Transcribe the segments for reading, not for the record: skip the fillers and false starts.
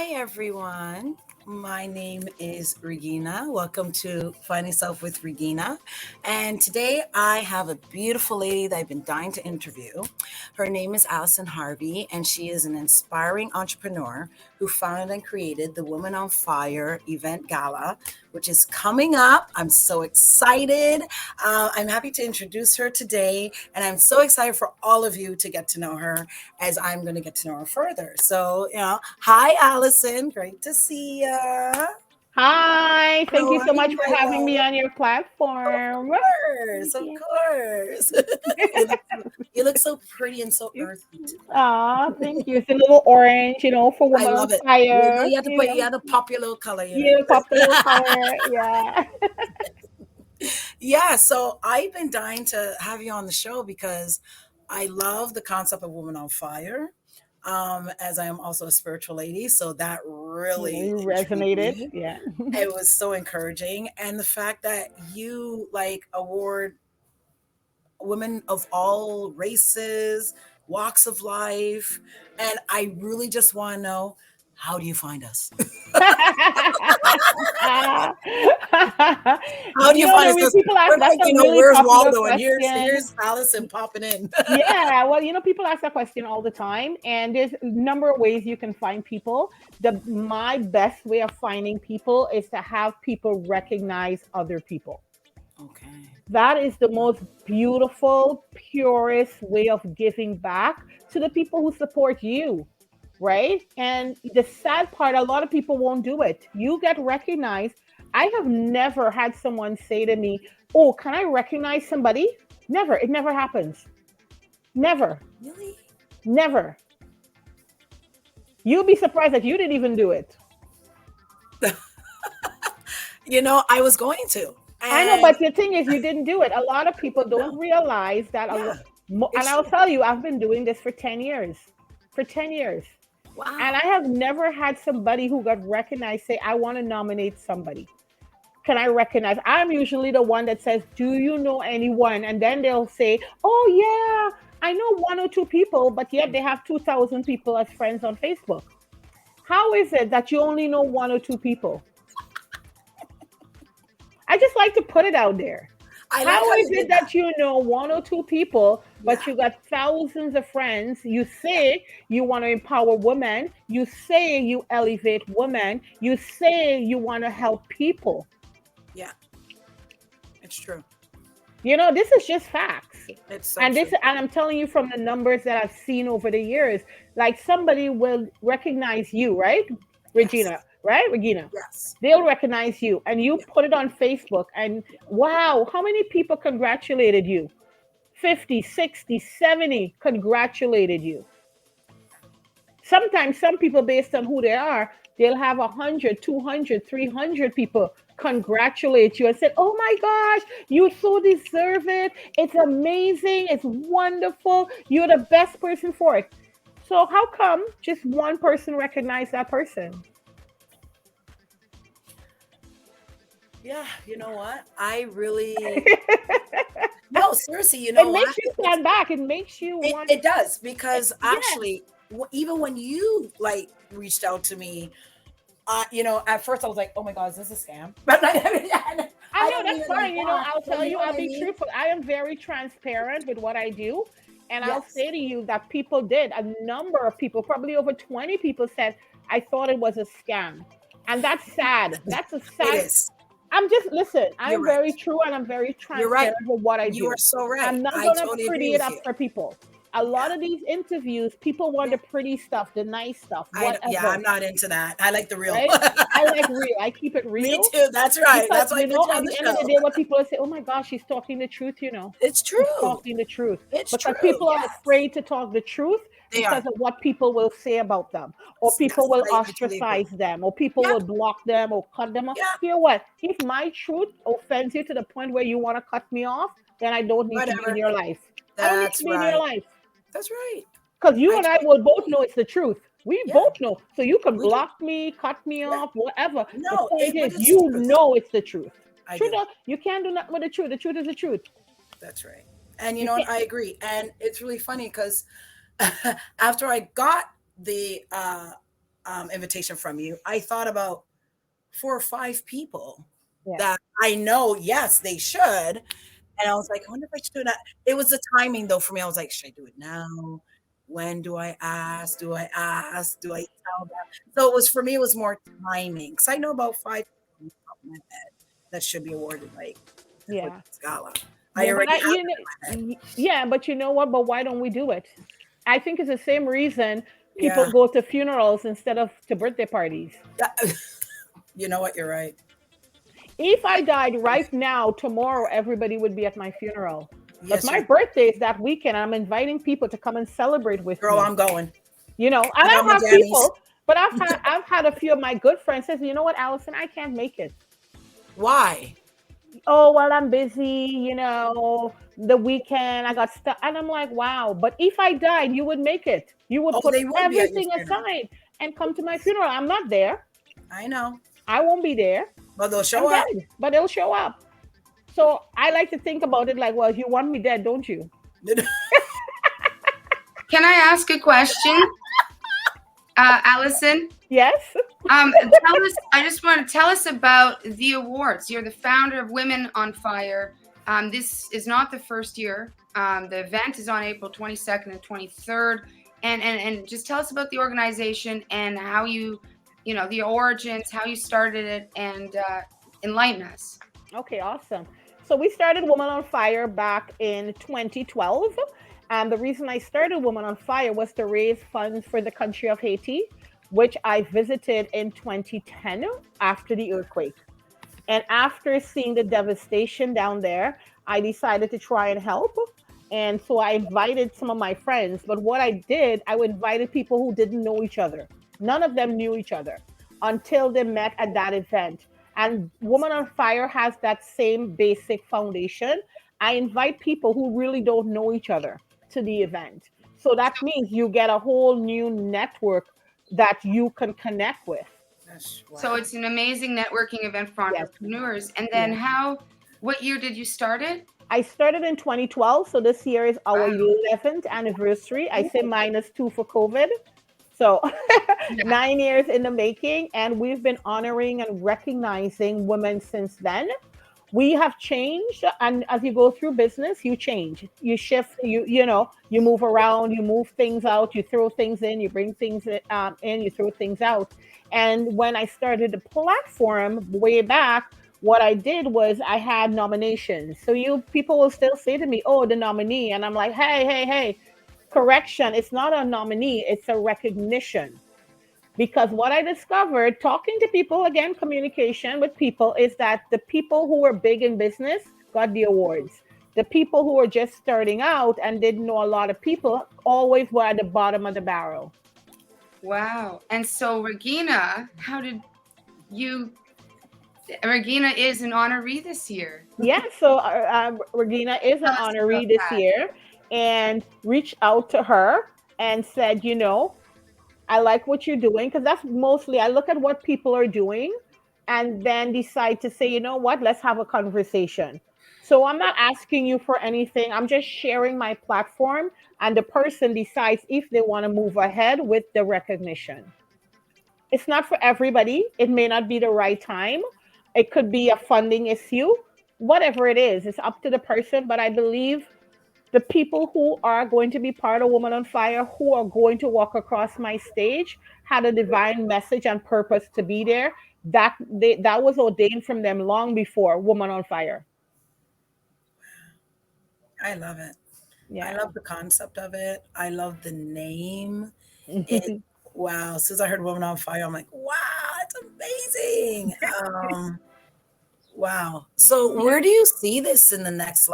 Hi, everyone. My name is Regina. Welcome to Finding Self with Regina. And today I have a beautiful lady that I've been dying to interview. Her name is Allison Harvey, and she is an inspiring entrepreneur who founded and created the Women on Fire event gala, which is coming up. I'm so excited. I'm happy to introduce her today, and I'm so excited for all of you to get to know her as I'm going to get to know her further. So, hi, Allison. Great to see you. Hi, thank How you are so you, much for my having me love? on your Of platform. course, of Yeah. course. You look so pretty and so earthy today. Aw, thank you. It's a little orange, for I woman on love it. fire. You have to put, you have to pop your little color, Pop the little color. Yeah. Yeah, so I've been dying to have you on the show because I love the concept of Woman on Fire. As I am also a spiritual lady, so that really You intrigued resonated. me. Yeah. It was so encouraging, and the fact that you like award women of all races, walks of life, and I really just want to know, how do you find us? How do you find us? Because People ask we're that's like, a really where's popular Waldo, and question. here's Allison popping in. Yeah, well, people ask that question all the time, and there's a number of ways you can find people. The My best way of finding people is to have people recognize other people. Okay. That is the most beautiful, purest way of giving back to the people who support you, right? And the sad part, a lot of people won't do it. You get recognized. I have never had someone say to me, "Oh, can I recognize somebody?" Never. It never happens. Never. Really? Never. You'll be surprised that you didn't even do it. I was going to. I know, And but the thing is, you didn't do it. A lot of people don't no, realize that. yeah, And it's I'll true. tell you, I've been doing this for 10 years. For 10 years. And I Wow. have never had somebody who got recognized say, I want to nominate somebody. Can I recognize? I'm usually the one that says, do you know anyone? And then they'll say, oh, yeah, I know one or two people, but yet they have 2,000 people as friends on Facebook. How is it that you only know one or two people? I just like to put it out there. I like How how is you it did that. that you know one or two people, but Yeah, you got thousands of friends? You yeah, say you want to empower women. You say you elevate women. You say you want to help people. yeah. It's true. This is just facts. It's so And true. I'm telling you from the numbers that I've seen over the years, like somebody will recognize you, right? Yes, Regina, right? Regina. yes, They'll recognize you and you yeah, put it on Facebook and wow, how many people congratulated you? 50, 60, 70 congratulated you. Sometimes some people, based on who they are, they'll have 100, 200, 300 people congratulate you and say, oh my gosh, you so deserve it. It's amazing. It's wonderful. You're the best person for it. So how come just one person recognized that person? yeah. You know what? I really It no, seriously. You know what? makes you stand back. It makes you want, It does because yes. actually, even when you like reached out to me, at first I was like, "Oh my god, is this a scam?" But I I know don't mean that's it like fine. that. I'll But tell you you, know what I'll I be mean? truthful. I am very transparent with what I do. And I'll Yes, say to you that people did. A number of people, probably over 20 people said, I thought it was a scam. And that's sad. That's a it sad. is. Listen, You're I'm right. very true and I'm very You're right. transparent with what I You are do. so right. I'm not I going to totally agree pretty it with up you. for people. A lot Yeah, of these interviews, people want yeah. the pretty stuff, the nice stuff, Yeah, whatever, I'm not into that. I like the real. right? I like real. I keep it Me real too. That's right. because, That's why I put you at on the the end of the show. day, what people will say, oh my gosh, she's talking the truth. It's She's true. talking the truth. It's Because true. people are Yes, afraid to talk the truth they because are. of what people will say about them, or people Yes, will I truly agree. ostracize them, or people will Yep. block them or cut them off. Yep. Hear what? If my truth offends you to the point where you want to cut me off, then I don't need to be in Whatever. your life. I don't need to That's be in your right. life. That's right. Because you I and I totally will both agree. know it's the truth. We Yeah, both know. So you can we do. block me, cut me Yeah. off, whatever. The No, point but is, it's the you truth. know it's the truth. I Truth, do. you can't do nothing with the truth. The truth is the truth. That's right. And you You know what? can't. I agree. And it's really funny because after I got the invitation from you, I thought about 4 or 5 people Yeah. that I know, yes, they should. And I was like, I wonder if I should do that. It was the timing though for me. I was like, should I do it now? When do I ask? Do I ask? Do I tell them? So it was for me, it was more timing. Because I know about 5 people on top of my head that should be awarded for Yeah. this gala. I Yeah, but already have you it in my head. know, yeah, but you know what? But why don't we do it? I think it's the same reason people Yeah. go to funerals instead of to birthday parties. Yeah. You know what? You're right. If I died right now, tomorrow, everybody would be at my funeral. But Yes, my you're birthday is that weekend. I'm inviting people to come and celebrate with girl. me. I'm going. You know, and I got I my have jammies. people, but I've had a few of my good friends says, you know what, Allison, I can't make it. Why? Oh, well, I'm busy, the weekend, I got stuck. And I'm like, wow. But if I died, you would make it. You would Oh, put they would be at your everything funeral. aside and come to my funeral. I'm not there. I know. I won't be there. But they'll I'm show up. dead, but they'll show up. So I like to think about it like, well, you want me dead, don't you? Can I ask a question, Allison? Yes. Tell us. I just want to tell us about the awards. You're the founder of Women on Fire. This is not the first year. The event is on April 22nd and 23rd. And just tell us about the organization and how the origins, how you started it, and enlighten us. Okay, awesome. So we started Women on Fire back in 2012. And the reason I started Women on Fire was to raise funds for the country of Haiti, which I visited in 2010 after the earthquake. And after seeing the devastation down there, I decided to try and help. And so I invited some of my friends. But what I did, I invited people who didn't know each other. None of them knew each other until they met at that event. And Woman on Fire has that same basic foundation. I invite people who really don't know each other to the event. So that means you get a whole new network that you can connect with. So it's an amazing networking event for Yes. entrepreneurs. And then Yes. what year did you start it? I started in 2012, so this year is our Wow. 11th anniversary. I say -2 for COVID. So 9 years in the making, and we've been honoring and recognizing women since then. We have changed, and as you go through business, you change, you shift, you move around, you move things out, you throw things in, you bring things in, you throw things out. And when I started the platform way back, what I did was I had nominations. So people will still say to me, "Oh, the nominee," and I'm like, "Hey, correction! It's not a nominee; it's a recognition." Because what I discovered talking to people, again, communication with people, is that the people who were big in business got the awards. The people who were just starting out and didn't know a lot of people always were at the bottom of the barrel. Wow. And so Regina, Regina is an honoree this year. Yeah, so Regina is an Tell us honoree about this that. year, and reached out to her and said, I like what you're doing, because that's mostly I look at what people are doing and then decide to say, you know what, let's have a conversation. So I'm not asking you for anything. I'm just sharing my platform, and the person decides if they want to move ahead with the recognition. It's not for everybody. It may not be the right time. It could be a funding issue. Whatever it is, it's up to the person. But I believe the people who are going to be part of Woman on Fire, who are going to walk across my stage, had a divine message and purpose to be there. That was ordained from them long before Woman on Fire. I love it. I Yeah. love the concept of it. I love the name. It Wow. As soon as I heard Woman on Fire, I'm like, wow, it's amazing. Wow. So where do you see this in the next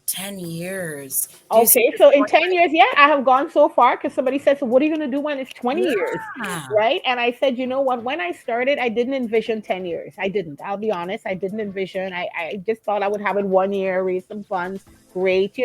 10 years? Do you see Okay, this so in going 10 years, yeah, I have gone so far, because somebody said, so what are you going to do when it's 20 years? Yeah. Right? And I said, you know what? When I started, I didn't envision 10 years. I didn't. I'll be honest. I didn't envision. I just thought I would have it 1 year, raise some funds. Great.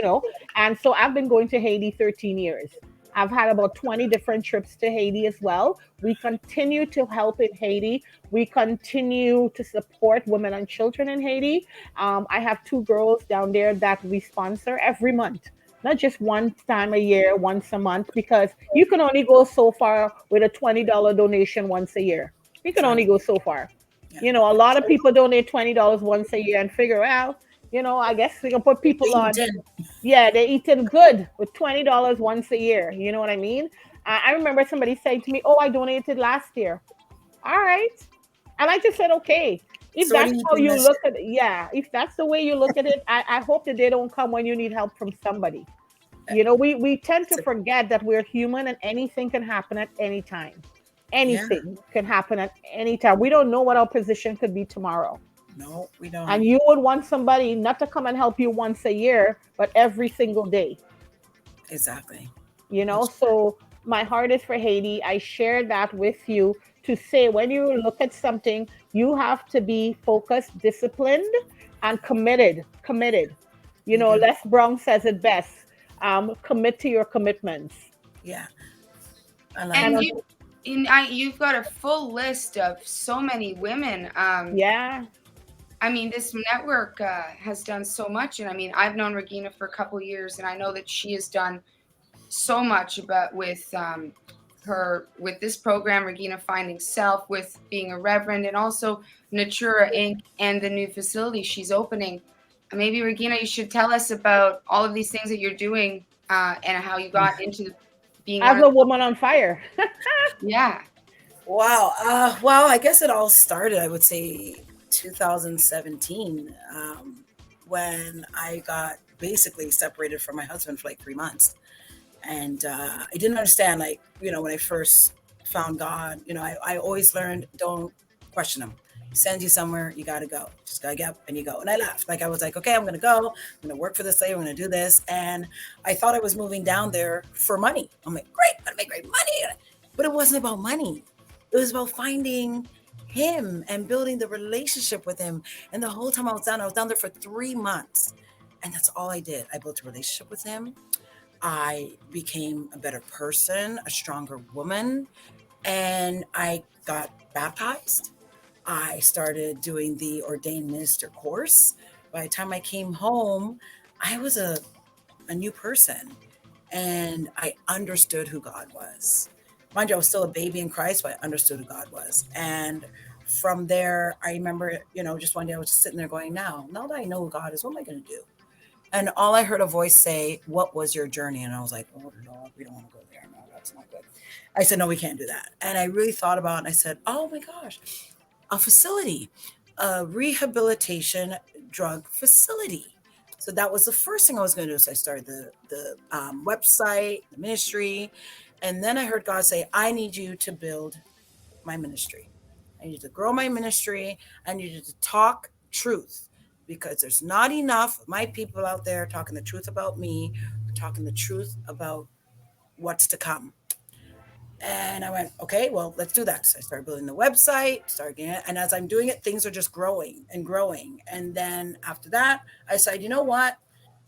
And so I've been going to Haiti 13 years. I've had about 20 different trips to Haiti as well. We continue to help in Haiti. We continue to support women and children in Haiti. I have two girls down there that we sponsor every month. not just one time a year, once a month, because you can only go so far with a $20 donation once a year. You can only True. go so far. Yeah. A lot of people donate $20 once a year and figure out, I guess we can put people on. LinkedIn. Yeah, they're eating good with $20 once a year. You know what I mean? I remember somebody saying to me, "Oh, I donated last year." All right. And I just said, okay, if So what are that's you how doing you this look at it, yeah, if that's the way you look at it, I hope that they don't come when you need help from somebody. year? We tend to forget that we're human and anything can happen at any time. Yeah. Anything can happen at any time. We don't know what our position could be tomorrow. No, we don't. And you would want somebody not to come and help you once a year, but every single day. Exactly. So my heart is for Haiti. I share that with you to say when you look at something, you have to be focused, disciplined, and committed. You do. Les Brown says it best. Commit to your commitments. Yeah. I like And that. you've got a full list of so many women. Yeah. I mean, this network has done so much, and I mean, I've known Regina for a couple of years, and I know that she has done so much with with this program, Regina Finding Self, with being a reverend, and also Natura Inc. and the new facility she's opening. Maybe Regina, you should tell us about all of these things that you're doing and how you got into being As a woman on fire. Yeah. Wow. Well, I guess it all started, I would say, 2017, when I got basically separated from my husband for like 3 months. And I didn't understand, like, when I first found God, I always learned, don't question him. He sends you somewhere, you got to go. Just got to get up and you go. And I left. Like, I was like, okay, I'm going to go. I'm going to work for this lady. I'm going to do this. And I thought I was moving down there for money. I'm like, great, I'm going to make great money. But it wasn't about money. It was about finding him and building the relationship with him. And the whole time I was down there for 3 months. And that's all I did. I built a relationship with him. I became a better person, a stronger woman, and I got baptized. I started doing the ordained minister course. By the time I came home, I was a new person, and I understood who God was. Mind you, I was still a baby in Christ, but I understood who God was. And from there, I remember, just one day I was just sitting there going, now that I know who God is, what am I going to do? And all I heard a voice say, what was your journey? And I was like, oh, no, we don't want to go there. No, that's not good. I said, no, we can't do that. And I really thought about it. And I said, oh my gosh, a facility, a rehabilitation drug facility. So that was the first thing I was going to do. So I started the website, the ministry. And then I heard God say, I need you to build my ministry. I need you to grow my ministry. I need you to talk truth. Because there's not enough of my people out there talking the truth about me, talking the truth about what's to come. And I went, okay, well, let's do that. So I started building the website, and as I'm doing it, things are just growing and growing. And then after that, I said, you know what?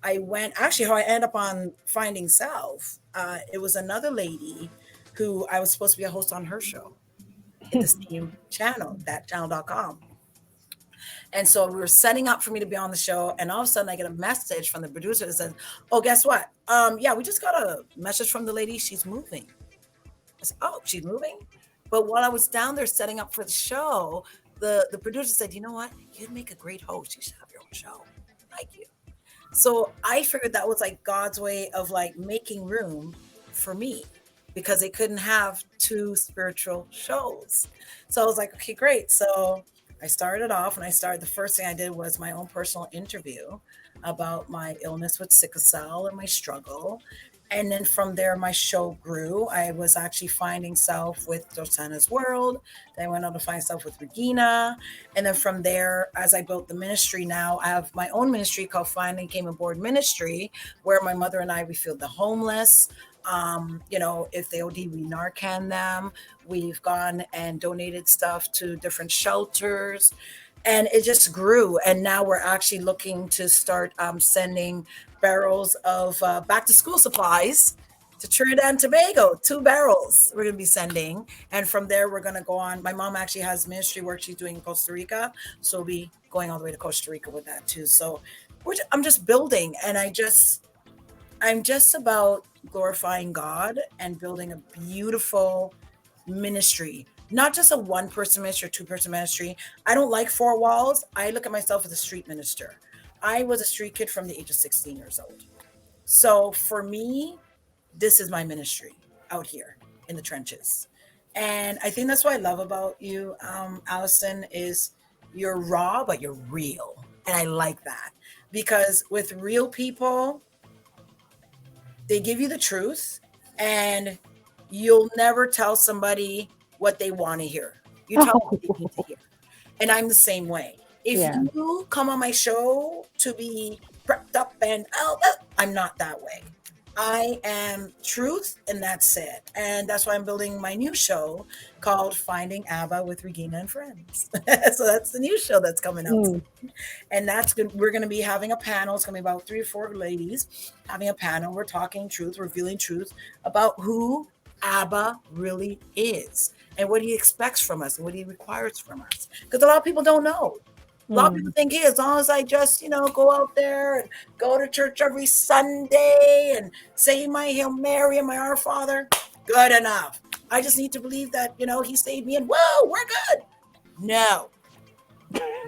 How I ended up on Finding Self, it was another lady who I was supposed to be a host on her show at the same channel, thatchannel.com. And so we were setting up for me to be on the show. And all of a sudden I get a message from the producer that says, oh, guess what? Yeah, we just got a message from the lady. She's moving. I said, oh, she's moving? But while I was down there setting up for the show, the producer said, you know what? You'd make a great host. You should have your own show. Like you. So I figured that was like God's way of like making room for me, because they couldn't have two spiritual shows. So I was like, okay, great. So I started off, and the first thing I did was my own personal interview about my illness with sickle cell and my struggle. And then from there, my show grew. I was actually Finding Self with Dosana's World. Then I went on to Find Self with Regina. And then from there, as I built the ministry now, I have my own ministry called Finally Came Aboard Ministry, where my mother and I, we feed the homeless. If they OD, we Narcan them. We've gone and donated stuff to different shelters, and it just grew. And now we're actually looking to start sending barrels of back to school supplies to Trinidad and Tobago. 2 barrels we're going to be sending. And from there, we're going to go on. My mom actually has ministry work she's doing in Costa Rica. So we'll be going all the way to Costa Rica with that too. So I'm just building, and I'm just about glorifying God and building a beautiful ministry, not just a one person ministry or two-person ministry. I don't like four walls. I look at myself as a street minister. I was a street kid from the age of 16 years old. So for me, this is my ministry out here in the trenches. And I think that's what I love about you, Allison, is you're raw, but you're real. And I like that because with real people, they give you the truth and you'll never tell somebody what they want to hear. You tell them what they need to hear. And I'm the same way. If Yeah. you come on my show to be prepped up and I'm not that way. I am truth and that's it. And that's why I'm building my new show called Finding ABBA with Regina and Friends. So that's the new show that's coming out. Mm. And that's good. We're going to be having a panel. It's going to be about 3 or 4 ladies having a panel. We're talking truth, revealing truth about who ABBA really is and what he expects from us and what he requires from us. Because a lot of people don't know. A lot of people think, hey, as long as I just, go out there and go to church every Sunday and say my Hail Mary and my Our Father, good enough. I just need to believe that, he saved me and whoa, we're good. No.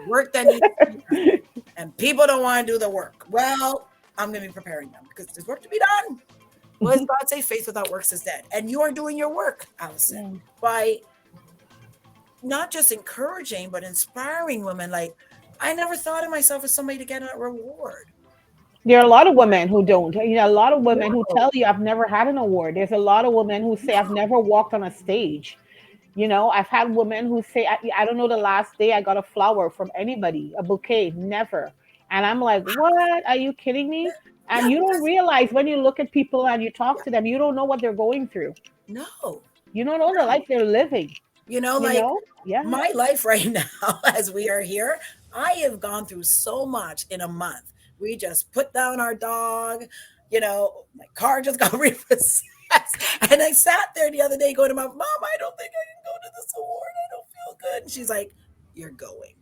Work that needs to be done. And people don't want to do the work. Well, I'm going to be preparing them because there's work to be done. What does God say? Faith without works is dead. And you are doing your work, Allison, by not just encouraging, but inspiring women. Like, I never thought of myself as somebody to get a reward. There are a lot of women who don't. A lot of women who tell you, I've never had an award. There's a lot of women who say, I've never walked on a stage. I've had women who say, I don't know the last day I got a flower from anybody, a bouquet, never. And I'm like, what? Are you kidding me? And you don't realize when you look at people and you talk to them, you don't know what they're going through. No. You don't know the life they're living. My life right now, as we are here, I have gone through so much in a month. We just put down our dog, my car just got repossessed. And I sat there the other day going to my mom, I don't think I can go to this award. I don't feel good. And she's like, you're going.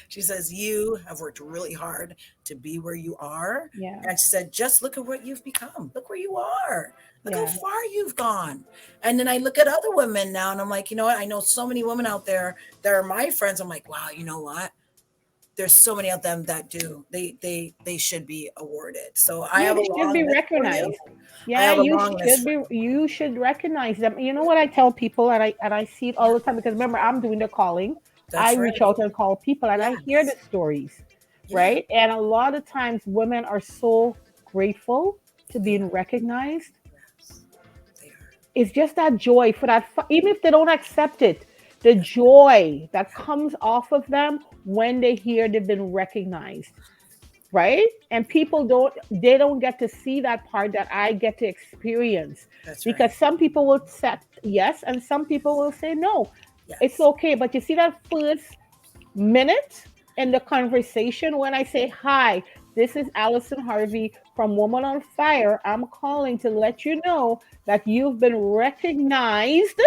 She says, you have worked really hard to be where you are. Yeah. And she said, just look at what you've become. Look where you are. Look how far you've gone. And then I look at other women now and I'm like, you know what? I know so many women out there that are my friends. I'm like, wow, you know what? There's so many of them that do. They should be awarded. So I have a long be list recognized. Yeah, you should recognize them. You know what I tell people, and I see it all the time because remember, I'm doing the calling. I reach out and call people and I hear the stories, right? And a lot of times women are so grateful to being recognized. It's just that joy for that, even if they don't accept it, the joy that comes off of them when they hear they've been recognized, right? And people don't get to see that part that I get to experience. Because some people will say yes and some people will say no. Yes. It's okay. But you see that first minute in the conversation when I say, hi, this is Allison Harvey from Woman on Fire. I'm calling to let you know that you've been recognized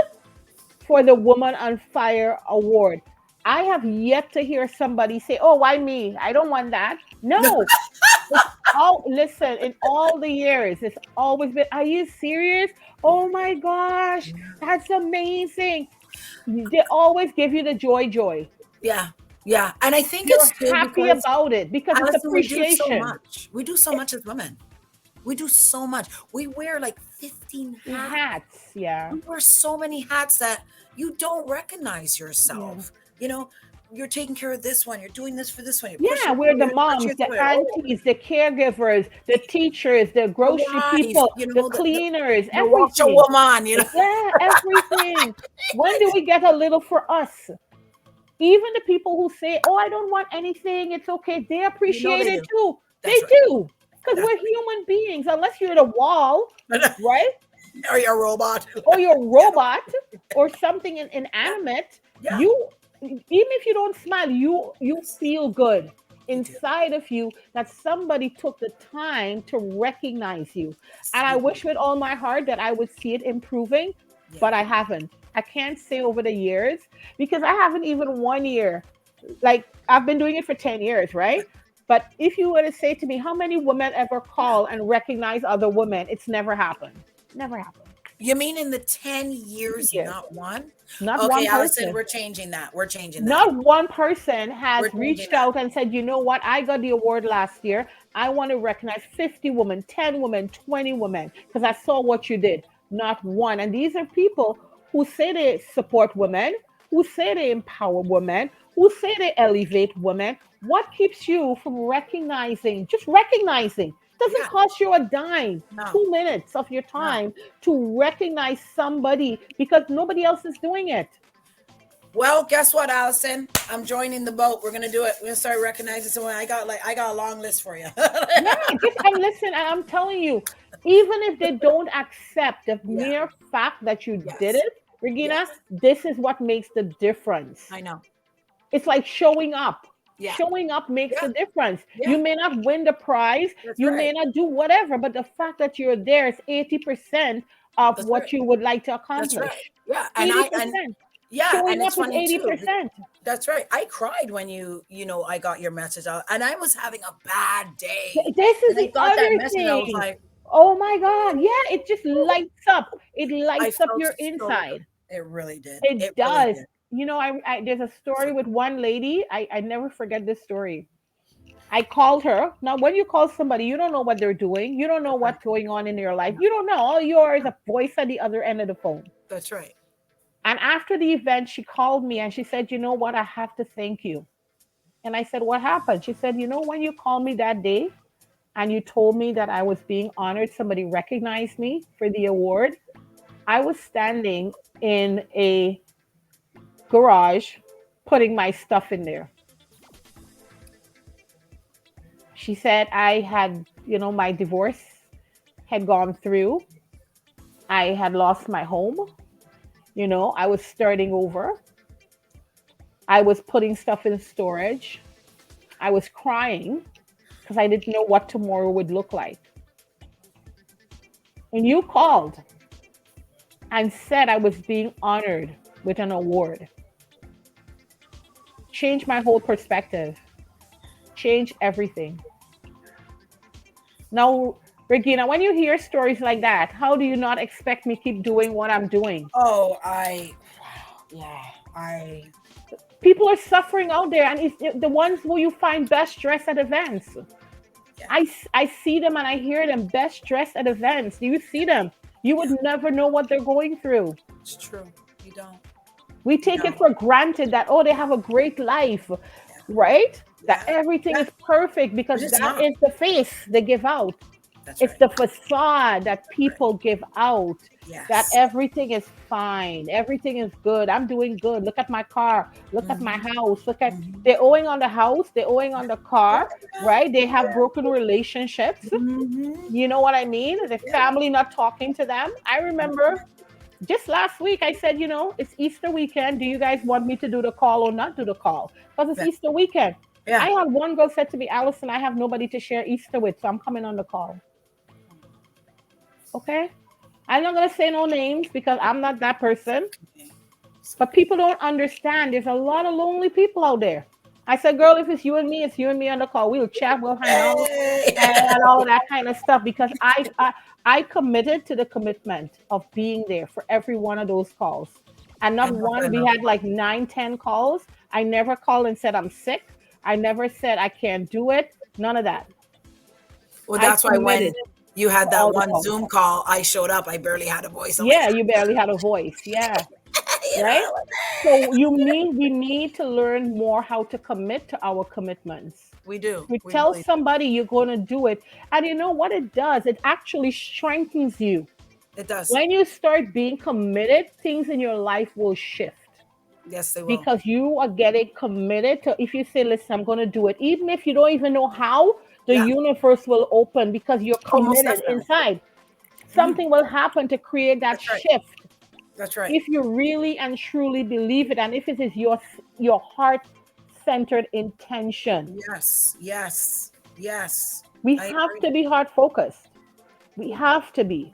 for the Woman on Fire Award. I have yet to hear somebody say, oh, why me? I don't want that. No. Listen, in all the years, it's always been, are you serious? Oh my gosh, that's amazing. They always give you the joy. Yeah. And I think you're happy about it because it's appreciation. We do so much as women. We do so much. We wear like 15 hats. Yeah. We wear so many hats that you don't recognize yourself. Yeah. You're taking care of this one. You're doing this for this one. We're the moms, the aunties, the caregivers, the teachers, the grocery people, the cleaners, everything. Woman, Yeah, everything. When do we get a little for us? Even the people who say, oh, I don't want anything. It's okay. They appreciate it too. They do. Because we're human beings. Unless you're at a wall, right? Or you're a robot. Or something inanimate. Yeah. Even if you don't smile, you feel good inside of you that somebody took the time to recognize you. And I wish with all my heart that I would see it improving, but I haven't. I can't say over the years because I haven't even 1 year. Like I've been doing it for 10 years, right? But if you were to say to me, how many women ever call and recognize other women? It's never happened. Never happened. You mean in the 10 years, Yes. not one? Not Okay, one Allison, person. we're changing that. We're changing that. Not one person has We're changing reached that. out and said, you know what, I got the award last year. I want to recognize 50 women, 10 women, 20 women, because I saw what you did. Not one. And these are people who say they support women, who say they empower women, who say they elevate women. What keeps you from recognizing, just recognizing? Doesn't Yeah, cost you a dime, no, 2 minutes of your no. time to recognize somebody because nobody else is doing it. Well, guess what, Allison? I'm joining the boat. We're gonna do it. We're gonna start recognizing someone. I got a long list for you. Yeah, just and listen, and I'm telling you, even if they don't accept the Yeah. mere fact that you did Yes. it, Regina, Yes. this is what makes the difference. I know. It's like showing up. Yeah. Showing up makes Yeah. the difference. Yeah. You may not win the prize, That's you may right. not do whatever, but the fact that you're there is 80% of That's what right. you would like to That's right. accomplish. Yeah. And 80%. yeah, and Showing it's up is funny too. 80%. That's right. I cried when I got your message out, and I was having a bad day, This is and I the got that other message. I was thing. like, Oh my God. Yeah, it just "Woo." lights up. It I lights up felt your so good. inside. It really did. It It really does. did. You know, there's a So story with one lady. I never forget this story. I called her. Now, when you call somebody, you don't know what they're doing. You don't know that's right. what's going on in their life. No, You don't know. All you are is a voice at the other end of the phone. that's right. And after the event, she called me and she said, you know what? I have to thank you. And I said, what happened? She said, you know, when you called me that day and you told me that I was being honored, somebody recognized me for the award. I was standing in a garage putting my stuff in there. She said I had, my divorce had gone through. I had lost my home. I was starting over. I was putting stuff in storage. I was crying because I didn't know what tomorrow would look like. And you called and said I was being honored with an award. Changed my whole perspective. Changed everything. Now, Regina, when you hear stories like that, how do you not expect me keep doing what I'm doing? Oh, yeah, People are suffering out there, and it's the ones who you find best dressed at events. yeah, I see them and I hear them best dressed at events. Do you see them? You would yeah. never know what they're going through. It's true. You don't. We You take it don't. for granted that, oh, they have a great life, Yeah, right? That yeah, everything yeah. is perfect because But it's that not. is the face they give out. That's It's right. the facade that Right. people give out, that Yes. everything is fine, everything is good. I'm doing good. Look at my car. Look at my Hmm. house. Look at Hmm. they're owing on the house. They're owing on the car, Yeah. right? They have broken relationships. Hmm. You know what I mean? The Yeah. family not talking to them. I remember just last week I said, it's Easter weekend. Do you guys want me to do the call or not do the call? Because it's Yeah. Easter weekend. Yeah. I had one girl said to me, Allison, I have nobody to share Easter with, so I'm coming on the call. Okay. I'm not going to say no names because I'm not that person, Okay. but people don't understand. There's a lot of lonely people out there. I said, girl, if it's you and me, it's you and me on the call. We'll chat, we'll hang out, Hey. and all of that kind of stuff because I committed to the commitment of being there for every one of those calls. And not And that's what I one, we love had about like 9, 10 calls. I never called and said I'm sick. I never said I can't do it. None of that. Well, I that's why when committed you to had that all the one calls. Zoom call, I showed up. I barely had a voice. I'm like, Yeah, you barely had a voice. Yeah. you Right? know, So we need to learn more how to commit to our commitments. we do. You We tell really do. somebody you're going to do it, and you know what it does? It actually strengthens you. It does. When you start being committed, things in your life will shift Yes, they will. because you are getting committed to. If you say, "Listen, I'm going to do it," even if you don't even know how, the Yeah. universe will open because you're Oh, most committed definitely. inside. Mhm. Something will happen to create that That's right. shift That's right. if you really and truly believe it and if it is your heart centered intention. Yes. Yes. Yes. We I have agree. to be heart focused. We have to be.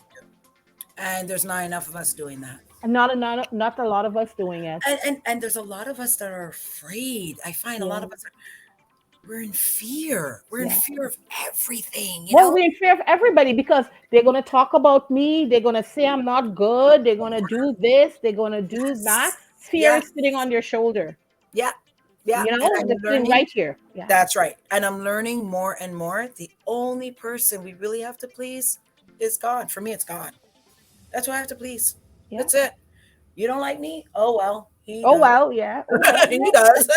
And there's not enough of us doing that. And not a lot of us doing it. And there's a lot of us that are afraid. I find a lot Yeah. of us are we're in fear. We're in Yeah. fear of everything, Well, we're in fear of everybody because they're going to talk about me. They're going to say I'm not good. They're going to do this. They're going to do that. Yes. Fear Yes. is sitting on your shoulder. Yeah. Yeah. You And know, I'm they're sitting learning. right here. Yeah. That's right. And I'm learning more and more. The only person we really have to please is God. For me, it's God. That's who I have to please. Yeah. That's it. You don't like me? Oh, well, he Oh does. well, yeah. Oh well, He yeah. does.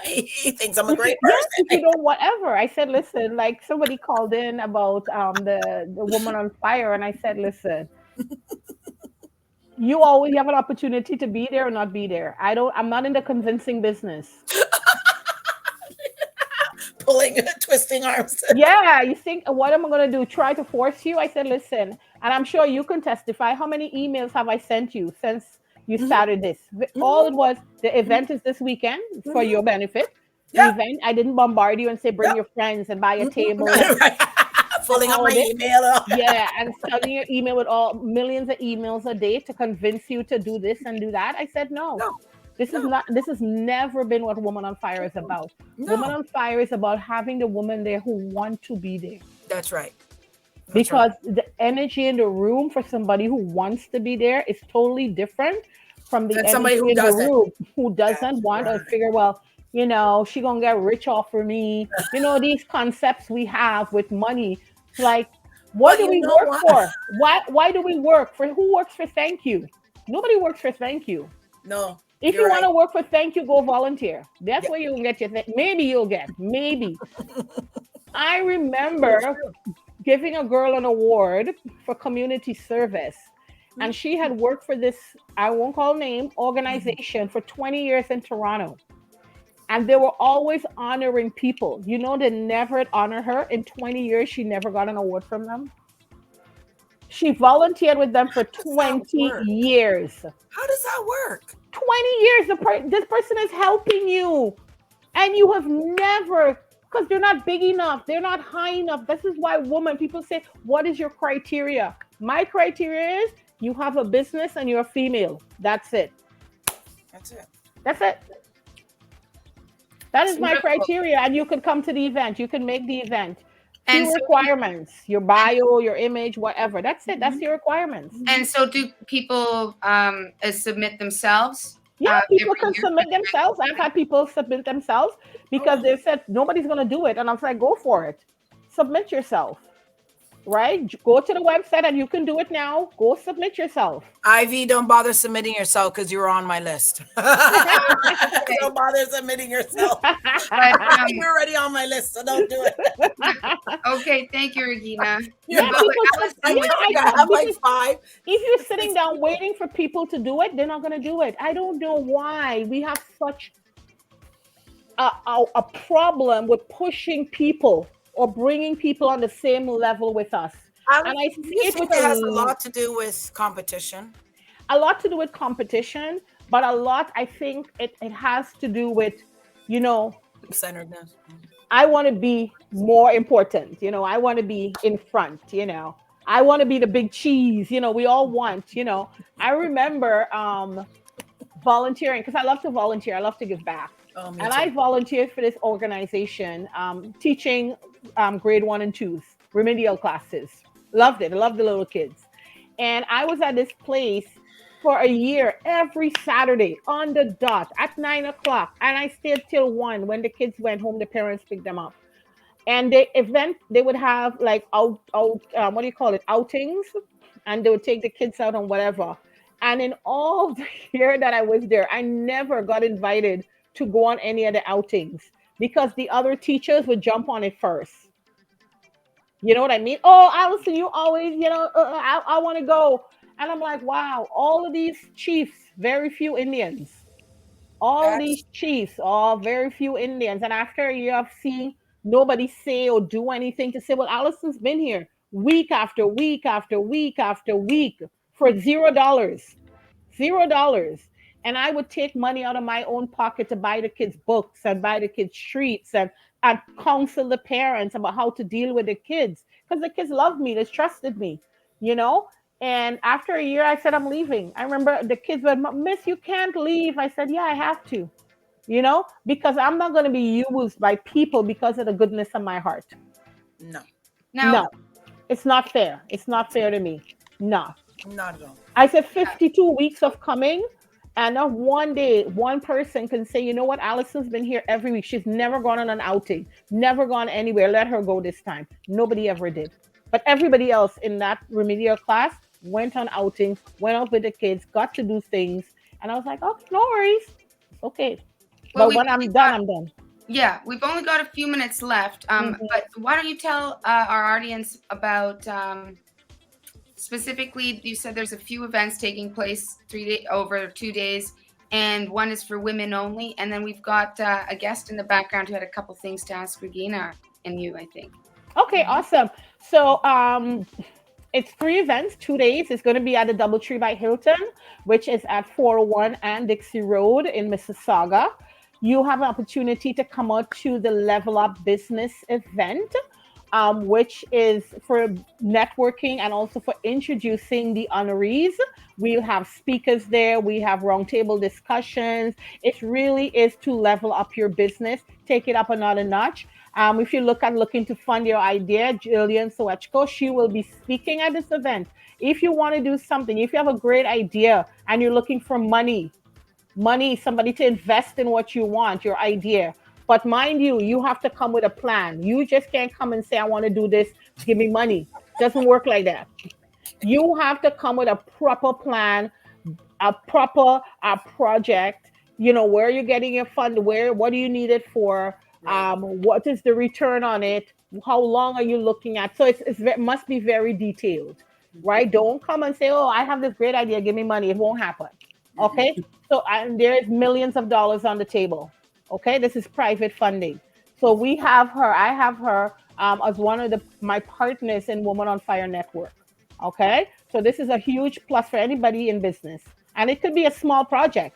He thinks I'm a great If you person. don't whatever. I said, listen, like somebody called in about the woman on fire, and I said, listen, you always have an opportunity to be there or not be there. I'm not in the convincing business. Pulling, twisting arms. Yeah, you think what am I gonna do? Try to force you? I said, listen, and I'm sure you can testify. How many emails have I sent you since you Mhm, started this? All mhm, it was the event is this weekend for mhm. your benefit. The Yeah. event, I didn't bombard you and say bring Yep. your friends and buy a table Mhm. and Pulling up all my of it. email. Yeah, and sending your email with all millions of emails a day to convince you to do this and do that. I said no. No, This is no, not this has never been what Woman on Fire is about. Woman no. on Fire is about having the woman there who want to be there. That's right. That's right. Because the energy in the room for somebody who wants to be there is totally different from the And somebody energy who in the doesn't. room who doesn't That's want or right. figure, well, she gonna get rich off for me. These concepts we have with money. Like, what But do you we know work what? for? Why do we work for? Who works for thank you? Nobody works for thank you. No, If you're you want right. to work for thank you, go volunteer. That's Yeah, where you'll get your maybe you'll get. Maybe. I it's remember true. giving a girl an award for community service. And Mhm, she had worked for this, I won't call name, mhm. organization for 20 years in Toronto. And they were always honoring people. They never had honored her. In 20 years, she never got an award from them. She volunteered with them for How does that 20 work? years. How does that work? 20 years, this person is helping you. And you have never, because they're not big enough, they're not high enough. This is why people say, what is your criteria? My criteria is you have a business and you're a female. That's it. That's it. That's it. That is my Beautiful. criteria. And you can come to the event. You can make the event. And Few so, requirements, your bio, your image, whatever. That's it. That's Mhm, your requirements. and so, do people submit themselves Yeah, people every can year for submit themselves. I've had people submit themselves because Oh, they said nobody's going to do it. And I was like, go for it. Submit yourself. Right? Go to the website and you can do it now. Go submit yourself. Ivy, don't bother submitting yourself because you're on my list. okay? Don't bother submitting yourself. But You're already on my list, so don't do it. okay, thank you, Regina. You're Yeah, But welcome. people what just, I Allison was think I saying, have like because 5, if you're sitting 6 down people. waiting for people to do it, they're not going to do it. I don't know why we have such a problem with pushing people or bringing people on the same level with us. And I Do see you it think with it has a lot to do with competition? a lot to do with competition, but a lot, I think it has to do with, you know, Centeredness. I want to be more important. I want to be in front. I want to be the big cheese. We all want. I remember volunteering because I love to volunteer. I love to give back, Oh, me and too. I volunteered for this organization, teaching grade 1 and 2s remedial classes. Loved it. I loved the little kids, and I was at this place for a year every Saturday on the dot at 9 o'clock, and I stayed till 1 when the kids went home. The parents picked them up, and the event they would have like what do you call it, outings, and they would take the kids out on whatever. And in all the year that I was there, I never got invited to go on any of the outings because the other teachers would jump on it first. You know what I mean? Oh, Allison, you always, I want to go. And I'm like, wow, all of these chiefs, very few Indians. All That's these chiefs, all very few Indians. And after a year of seeing nobody say or do anything to say, well, Allison's been here week after week after week after week for $0. $0. And I would take money out of my own pocket to buy the kids books and buy the kids treats and counsel the parents about how to deal with the kids. Because the kids loved me, they trusted me, you know? And after a year, I said, I'm leaving. I remember the kids went, Miss, you can't leave. I said, yeah, I have to. because I'm not going to be used by people because of the goodness of my heart. No, Now, No, it's not fair. It's not fair to me. No. not at all. I said 52 weeks of coming, and not one day, one person can say, you know what, Allison's been here every week. She's never gone on an outing, never gone anywhere. Let her go this time. Nobody ever did. But everybody else in that remedial class went on outings, went out with the kids, got to do things. And I was like, okay, no worries. It's okay. well, But when I'm done, I'm done. yeah, we've only got a few minutes left. But why don't you tell our audience about specifically? You said there's a few events taking place over 2 days, and one is for women only. And then we've got a guest in the background who had a couple things to ask Regina and you, I think. Okay, awesome. So it's 3 events, 2 days. It's going to be at the Doubletree by Hilton, which is at 401 and Dixie Road in Mississauga. You have an opportunity to come out to the Level Up Business event, which is for networking and also for introducing the honorees. We'll have speakers there. We have roundtable discussions. It really is to level up your business, take it up another notch. If you looking to fund your idea, Jillian Soechko, she will be speaking at this event. If you want to do something, if you have a great idea and you're looking for money, somebody to invest in what you want, your idea. But mind you, you have to come with a plan. You just can't come and say, I want to do this, give me money. Doesn't work like that. You have to come with a proper plan, a proper project, where you're getting your fund, what do you need it for? What is the return on it? How long are you looking at? So it must be very detailed, right? Don't come and say, oh, I have this great idea, give me money. It won't happen. Okay. So there is millions of dollars on the table. Okay. This is private funding. So I have her as one of my partners in Woman on Fire Network. Okay. So this is a huge plus for anybody in business. And it could be a small project.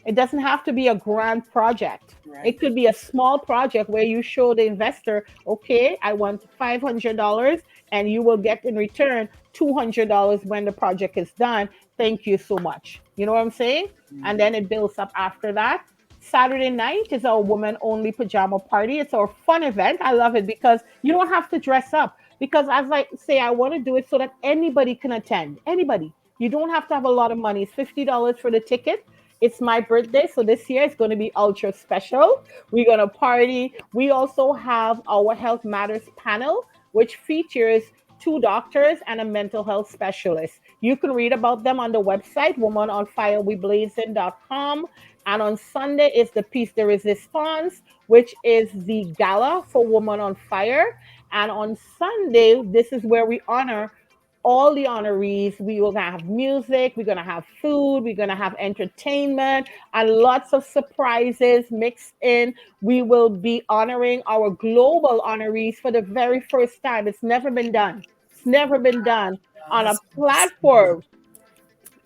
It doesn't have to be a grand project. Right. It could be a small project where you show the investor, okay, I want $500 and you will get in return $200 when the project is done. Thank you so much. You know what I'm saying? Mm-hmm. And then it builds up after that. Saturday night is our woman only pajama party. It's our fun event. I love it because you don't have to dress up. Because as I say, I want to do it so that anybody can attend. Anybody. You don't have to have a lot of money. It's $50 for the ticket. It's my birthday, so this year it's going to be ultra special. We're going to party. We also have our Health Matters panel, which features 2 doctors and a mental health specialist. You can read about them on the website, womanonfireweblazing.com. And on Sunday is the Piece de Resistance, which is the gala for Woman on Fire. And on Sunday, this is where we honor all the honorees. We will have music, we're going to have food, we're going to have entertainment, and lots of surprises mixed in. We will be honoring our global honorees for the very first time. It's never been done. It's never been done on a platform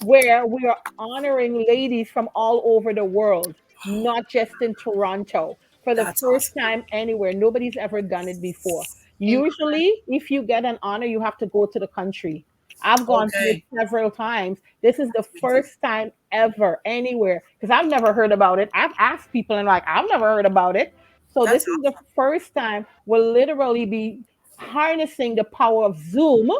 where we are honoring ladies from all over the world, not just in Toronto. For the first time anywhere. Nobody's ever done it before. Usually, if you get an honor, you have to go to the country. I've gone through it several times. This is the first time ever anywhere because I've never heard about it. I've asked people and I've never heard about it. So this is the first time we'll literally be harnessing the power of Zoom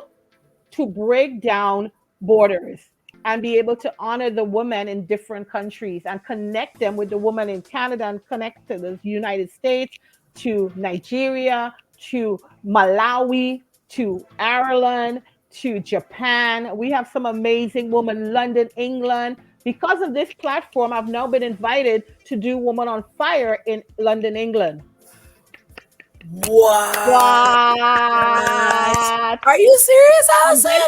to break down borders and be able to honor the women in different countries and connect them with the women in Canada and connect to the United States, to Nigeria, to Malawi, to Ireland, to Japan. We have some amazing women, London, England. Because of this platform, I've now been invited to do Woman on Fire in London, England. Wow. Are you serious, Allison?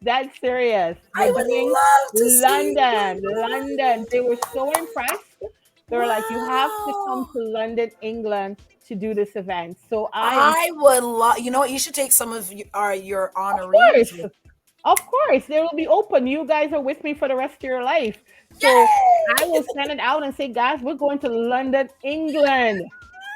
That's serious. I would love to see London. They were so impressed. They were like, you have to come to London, England to do this event. So I would love, you know what? You should take some of your honorees. Of course, they will be open. You guys are with me for the rest of your life. So I will send it out and say, guys, we're going to London, England.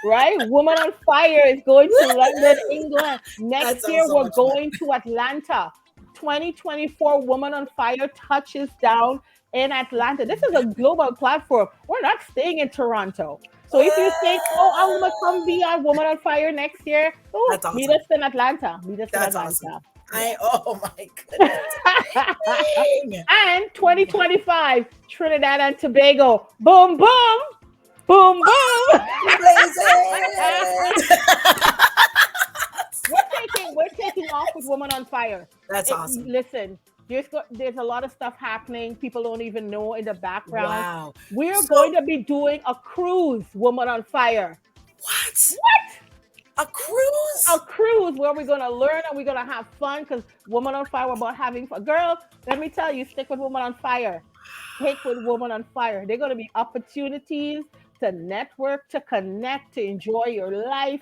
Right? Woman on Fire is going to London, England. Next year, we're going to Atlanta. 2024 Woman on Fire touches down in Atlanta. This is a global platform. We're not staying in Toronto. So if you think, oh, I'm gonna come be a Woman on Fire next year, oh, That's awesome. meet us in Atlanta. Meet us That's in awesome. Atlanta. Oh my goodness. And 2025, Trinidad and Tobago. Boom, boom, boom, boom. We're taking off with Woman on Fire. That's awesome. Listen, there's a lot of stuff happening. People don't even know in the background. Wow. We're going to be doing a cruise, Woman on Fire. What? A cruise where we're going to learn and we're going to have fun, because Woman on Fire, we're about having fun. Girl, let me tell you, stick with Woman on Fire. Take with Woman on Fire. There are going to be opportunities to network, to connect, to enjoy your life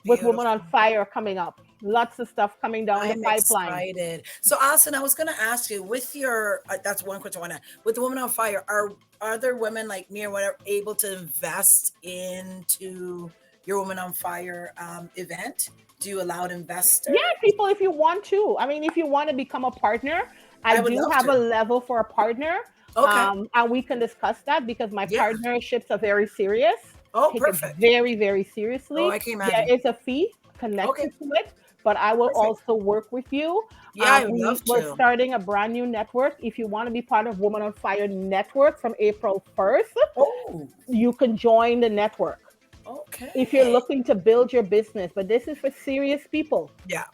with Woman on Fire coming up. Lots of stuff coming down the pipeline. I'm excited. So, Allison, I was going to ask you, with your, that's one question I want to, with the Woman on Fire, are other women like me or whatever able to invest into your Woman on Fire event? Do you allow investors? Yeah, people, if you want to. I mean, if you want to become a partner, I do have a level for a partner. Okay. And we can discuss that, because my partnerships are very serious. Oh, Take perfect. It very, very seriously. Oh, I can imagine. There is a fee connected to it, but I will also work with you. Yeah, I would love to. We're starting a brand new network. If you want to be part of Woman on Fire network from April 1st, you can join the network. Okay. If you're looking to build your business, but this is for serious people. Yeah.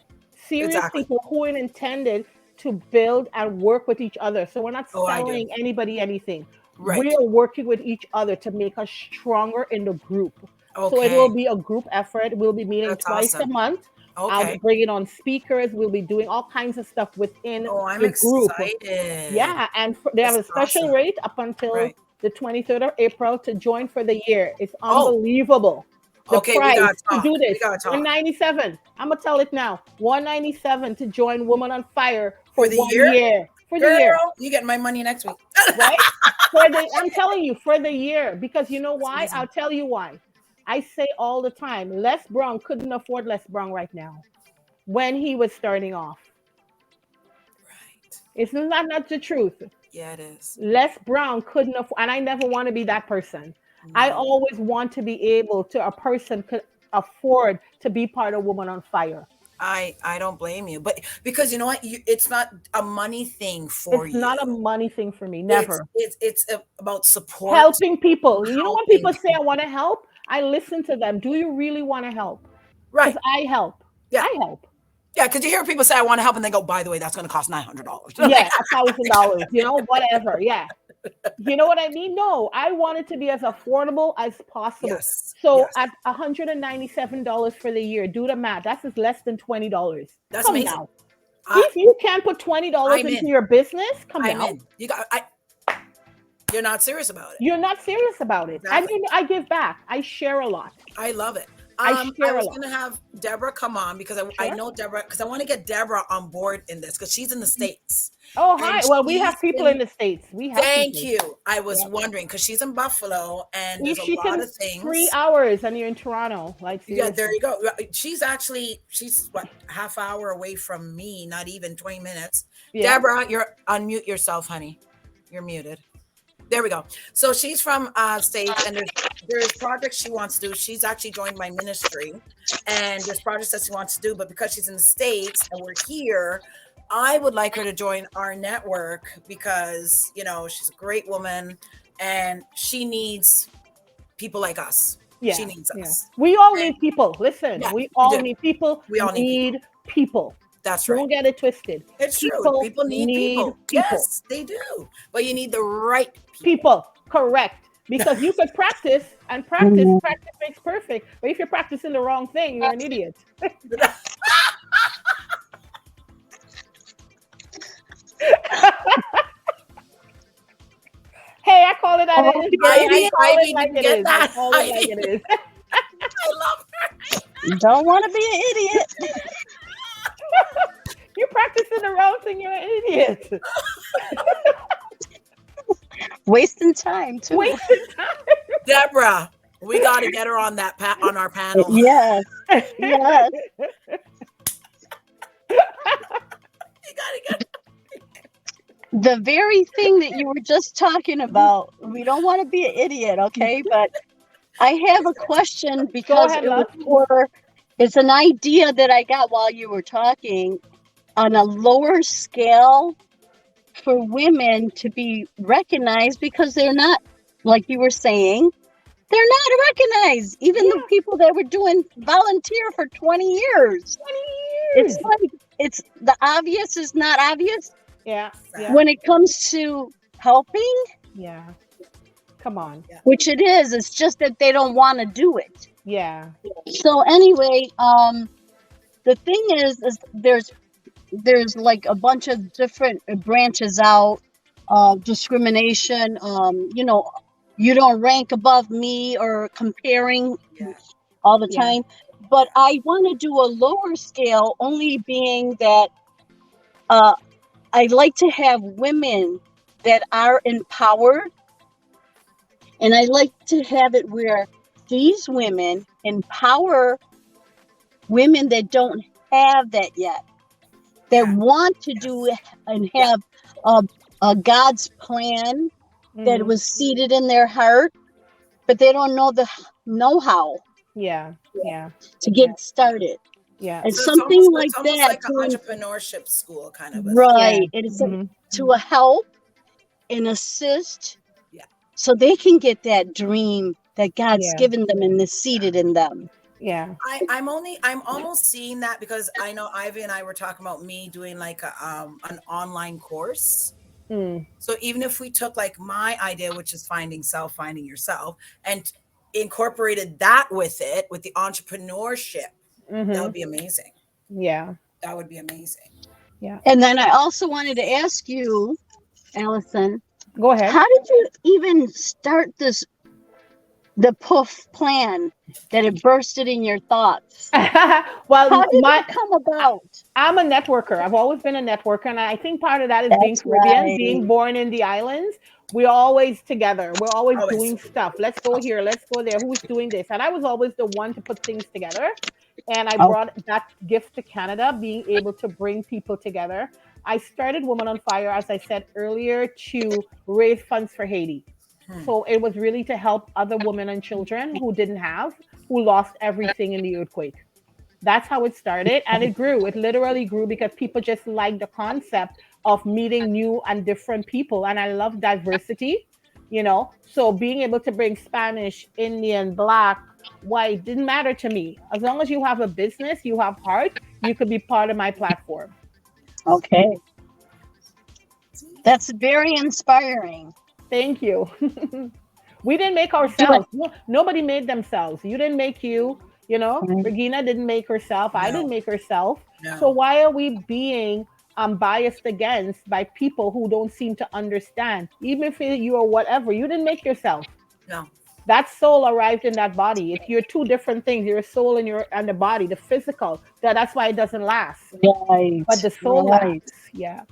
Serious people who are intended to build and work with each other. So we're not selling anybody anything. Right. We are working with each other to make us stronger in the group. Okay. So it will be a group effort. We'll be meeting twice a month. Okay. I'll be bringing on speakers. We'll be doing all kinds of stuff within the group. Excited. Yeah, and they have a special rate up until the 23rd of April to join for the year. It's unbelievable. The price to do this, $197. I'm gonna tell it now. $197 to join Woman on Fire for the year. For the year. You get my money next week. Right? I'm telling you, for the year. Because you know why? I'll tell you why. I say all the time, Les Brown couldn't afford Les Brown right now when he was starting off. Right. Isn't that not the truth? Yeah, it is. Les Brown couldn't afford, and I never want to be that person. No. I always want to be able to, a person could afford to be part of Woman on Fire. I don't blame you, but because you know what, it's not a money thing for you. It's not a money thing for me. Never. It's about support, helping people. You know, when people say I want to help, I listen to them. Do you really want to help? Right. Because I help. Yeah. I help. Yeah, because you hear people say I want to help, and they go, by the way, that's going to cost $900. Yeah, $1,000. You know, whatever. Yeah. You know what I mean? No, I want it to be as affordable as possible. Yes. So at $197 for the year, do the math. That's less than $20. That's amazing. Now. If you can't put $20 into your business, come down. You're not serious about it. You're not serious about it. Exactly. I give back. I share a lot. I love it. I was going to have Deborah come on because I know Deborah, because I want to get Deborah on board in this because she's in the States. Oh, hi. Well, we have people in the States. Thank you. I was wondering because she's in Buffalo and there's a lot of things. 3 hours and you're in Toronto. Yeah, there you go. She's what, half hour away from me, not even 20 minutes. Yeah. Deborah, unmute yourself, honey. You're muted. There we go. So she's from States, and there's projects she wants to do. She's actually joined my ministry, and there's projects that she wants to do. But because she's in the States and we're here, I would like her to join our network because, you know, she's a great woman and she needs people like us. Yeah, she needs us. We all need people. Listen, we all need people. We all need people. That's right. Don't get it twisted. It's true. People need people. Yes, they do. But you need the right people. Correct. Because you could practice and practice makes perfect. But if you're practicing the wrong thing, you're an idiot. Hey, I call it that. I love her. Don't want to be an idiot. You're practicing the wrong thing. You're an idiot. Wasting time too. Wasting time. Deborah, we got to get her on that on our panel. Yes. Yes. You got to get. the very thing that you were just talking about. We don't want to be an idiot, okay? But I have a question because ahead, it was love. it's an idea that I got while you were talking on a lower scale for women to be recognized because they're not, like you were saying, they're not recognized. Even the people that were doing volunteer for 20 years. 20 years. It's like it's the obvious is not obvious. Yeah. When it comes to helping. Yeah. Come on. Which it is. It's just that they don't want to do it. Yeah. So anyway, the thing is there's like a bunch of different branches out, discrimination, you don't rank above me or comparing all the time. But I want to do a lower scale, only being that I'd like to have women that are empowered. And I like to have it where these women empower women that don't have that yet, that want to do and have a God's plan that was seated in their heart, but they don't know the know-how. To get started. It's So something it's almost that. like an entrepreneurship school kind of. Right. It's to help and assist so they can get that dream that God's given them and is seated in them. I'm almost seeing that because I know Ivy and I were talking about me doing like an online course. So even if we took like my idea, which is finding yourself, and incorporated that with it, with the entrepreneurship, that would be amazing. That would be amazing. And then I also wanted to ask you, Allison, go ahead. How did you even start the POF plan that it bursted in your thoughts? Well, how did that come about? I'm a networker. I've always been a networker, and I think part of that is being Caribbean, being born in the islands. We're always together. We're always doing stuff. Let's go here. Let's go there. Who's doing this? And I was always the one to put things together. And I brought that gift to Canada, being able to bring people together. I started Women on Fire, as I said earlier, to raise funds for Haiti. So it was really to help other women and children who lost everything in the earthquake. That's how it started. And it grew. It literally grew because people just liked the concept of meeting new and different people. And I love diversity, So being able to bring Spanish, Indian, Black, white, didn't matter to me. As long as you have a business, you have heart, you could be part of my platform. Okay. That's very inspiring. Thank you. We didn't make ourselves. Nobody made themselves. You didn't make you, Regina didn't make herself. I didn't make herself. No. So why are we being biased against by people who don't seem to understand? Even if you are whatever, you didn't make yourself. No. That soul arrived in that body. If you're two different things, your soul and the body, the physical, that's why it doesn't last. Right. But the soul lasts. Yeah.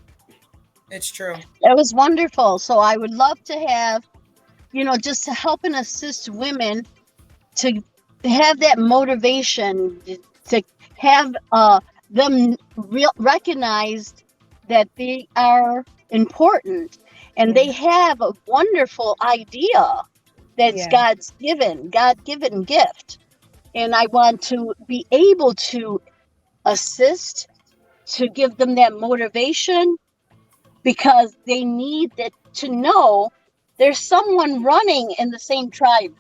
It's true. It was wonderful. So I would love to have, just to help and assist women to have that motivation, to have them recognized that they are important and they have a wonderful idea that's God-given gift. And I want to be able to assist, to give them that motivation, because they need that to know there's someone running in the same tribe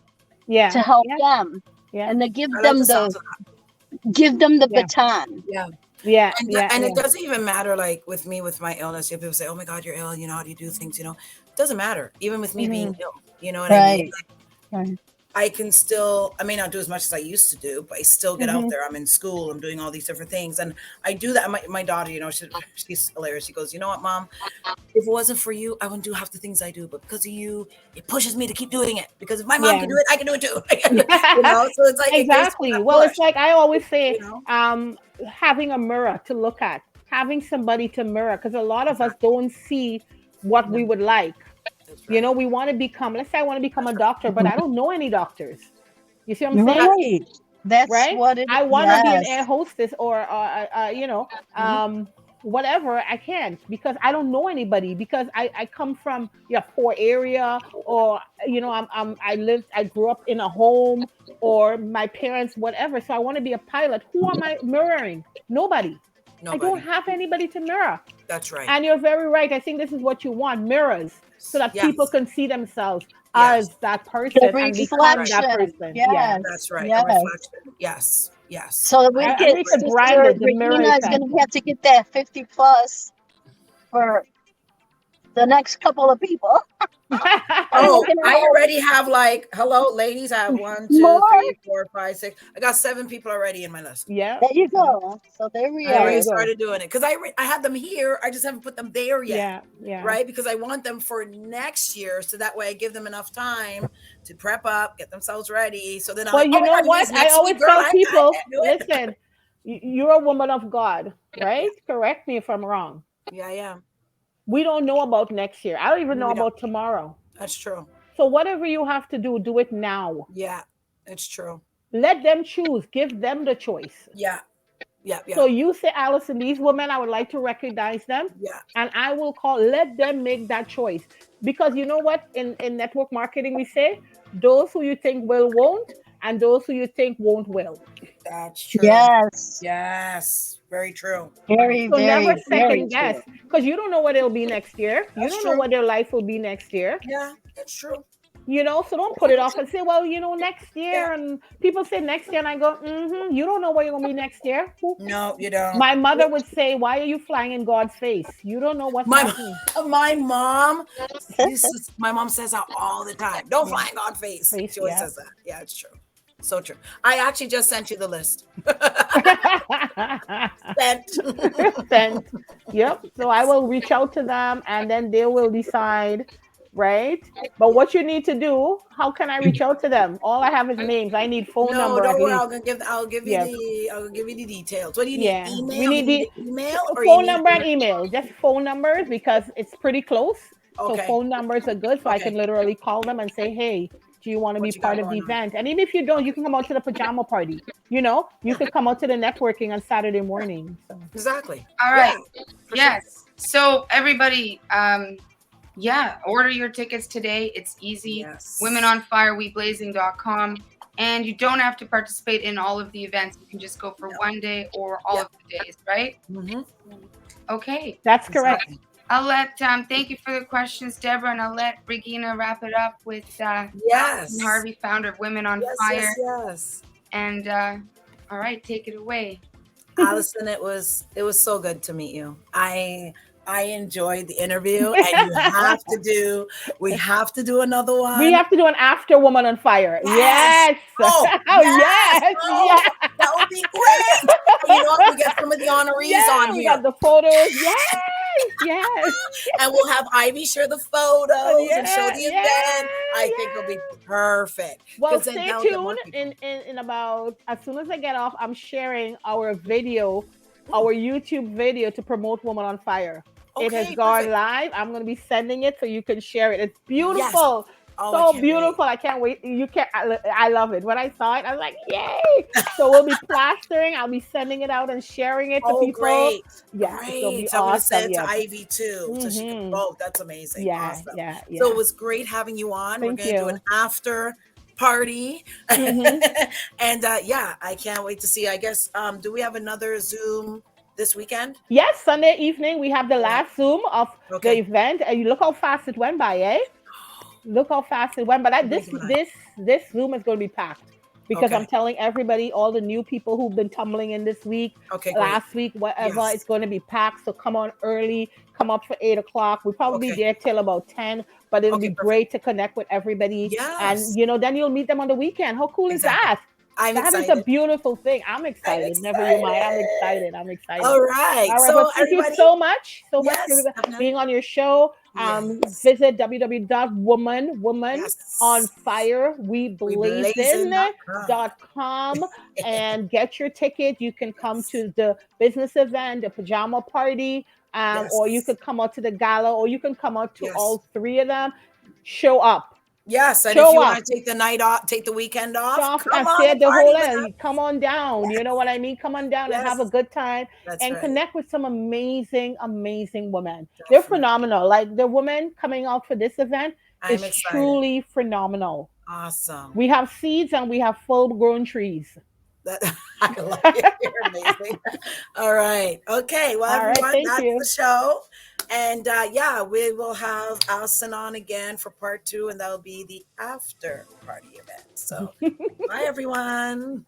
to help them, and to give them the baton. And it doesn't even matter, like with me, with my illness, people say, oh my God, you're ill, how do you do things, it doesn't matter, even with me being ill, you know what I mean? Right. I can still, I may not do as much as I used to do, but I still get out there. I'm in school. I'm doing all these different things. And I do that. My daughter, she's hilarious. She goes, you know what, Mom? If it wasn't for you, I wouldn't do half the things I do. But because of you, it pushes me to keep doing it. Because if my mom can do it, I can do it too. So it's like, exactly. Well, it's like I always say, having a mirror to look at, having somebody to mirror, because a lot of us don't see what we would like. Right. We want to become, let's say I want to become a doctor, but I don't know any doctors. You see what I'm saying? Right. That's right. What it is. I want to be an air hostess or, whatever, I can't because I don't know anybody, because I come from poor area, or I grew up in a home, or my parents, whatever. So I want to be a pilot. Who am I mirroring? Nobody. I don't Nobody. have anybody to mirror. That's right. And you're very right. I think this is what you want, mirrors, so that Yes. people can see themselves Yes. as that The person and become that reflection. person. Yeah. Yes. That's right. A Yes. reflection. Yes. Yes. So we I get need to brand Sister it, the mirror Regina is effect. going to have to get that 50 plus for the next couple of people. Oh, Looking at I all already have like, hello, ladies. I have 1, 2, more. 3, 4, 5, 6. I got 7 people already in my list. Yeah. There you go. So there we I There are. already you go. started doing it because I had them here. I just haven't put them there yet. Yeah. Yeah. Right? Because I want them for next year. So that way I give them enough time to prep up, get themselves ready. So then Well, I'm you like, know oh my God, what? it's I next always week, girl. tell I people, can't do it. listen, you're a woman of God, right? Correct me if I'm wrong. Yeah, I am. We don't know about next year. I don't even No, know we don't. about tomorrow. That's true. So whatever you have to do it now. Yeah, it's true. Let them choose. Give them the choice. Yeah. Yeah. Yeah. So you say, Allison, these women, I would like to recognize them. Yeah. And I will let them make that choice. Because you know what? In network marketing, we say, those who you think will won't, and those who you think won't will. That's true. Yes. Yes. Very true. Very, So never very, very second guess, true. because you don't know what it'll be next year. You That's don't true. know what their life will be next year. Yeah, that's true. So don't put it off and say, well, next year. Yeah. And people say next year, and I go, you don't know where you're gonna be next year. No, you don't. My mother would say, why are you flying in God's face? You don't know what's happening. My mom says that all the time. Don't fly in God's face. She always says that. Yeah, it's true. So true. I actually just sent you the list. Sent. Yep. So I will reach out to them, and then they will decide, right? But what you need to do, how can I reach out to them? All I have is names. I need phone No, number. don't At worry. least. I'll give you the details. What do you need? Yeah. Email? We need the email or phone number and email. Just phone numbers, because it's pretty close. Okay. So phone numbers are good. So I can literally call them and say, hey, do you want to be part of the event? And even if you don't, you can come out to the pajama party. You could come out to the networking on Saturday morning. So. Exactly. All right. Yeah, Yes. sure. So everybody, order your tickets today. It's easy. Yes. WomenOnFireWeBlazing.com. And you don't have to participate in all of the events. You can just go for one day or all of the days, right? Mm-hmm. Okay. That's correct. Exactly. I'll let thank you for the questions, Deborah, and I'll let Regina wrap it up with Yes. Allison Harvey, founder of Women on Fire. Yes. And all right, take it away. Allison, it was so good to meet you. I enjoyed the interview, and we have to do another one. We have to do an after Woman on Fire. Yes. Oh, yes. Oh, Yes. that would be great. And you know what? We get some of the honorees on We here. got the photos. Yes. Yes. And we'll have Ivy share the photos and show the event. Yes, I think it'll be perfect. Well, 'Cause then stay that'll get more tuned. people. In about, as soon as I get off, I'm sharing our video, our YouTube video to promote Woman on Fire. It Okay, has gone perfect. live. I'm going to be sending it so you can share it. It's beautiful. Oh, I So can't beautiful. I can't wait. I love it. When I saw it, I was like, yay. So we'll be plastering. I'll be sending it out and sharing it to people. Great. Yeah, Great. it'll be So I'm going to awesome. send it Yeah. to Ivy too. So she can vote. That's amazing. Yeah, Awesome. yeah. So it was great having you on. Thank We're going to do an after party. And I can't wait to see. I guess, do we have another Zoom this weekend? Yes, Sunday evening we have the last Zoom of the event, and you look how fast it went by, eh? Look how fast it went. But this Zoom is going to be packed, because I'm telling everybody, all the new people who've been tumbling in this week, last week, whatever, it's going to be packed. So come on early, come up for 8 o'clock. We'll probably be there till about 10, but it'll be great to connect with everybody. Yes. And then you'll meet them on the weekend. How cool is that? I'm That excited. is a beautiful thing. I'm excited. Never you mind. I'm excited. All right. So well, thank you so much. So much for definitely. being on your show. Visit www.womenonfireweblazing.com and get your ticket. You can come to the business event, the pajama party, or you could come out to the gala, or you can come out to all three of them. Show up. Yes, and if Show you up. want to take the night off, take the weekend off, Off. come I on said the the party whole with us. end. Come on down. You know what I mean? Come on down and have a Yes, good time that's and right. connect with some amazing, amazing women. They're Definitely. phenomenal. Like the women coming out for this event I'm is excited. truly phenomenal. Awesome. We have seeds and we have full grown trees. That, I love you. You're amazing. All right. Okay. Well, All right. everyone, Thank that's the you. show. And yeah, we will have Allison on again for part 2, and that'll be the after party event. So, bye, everyone.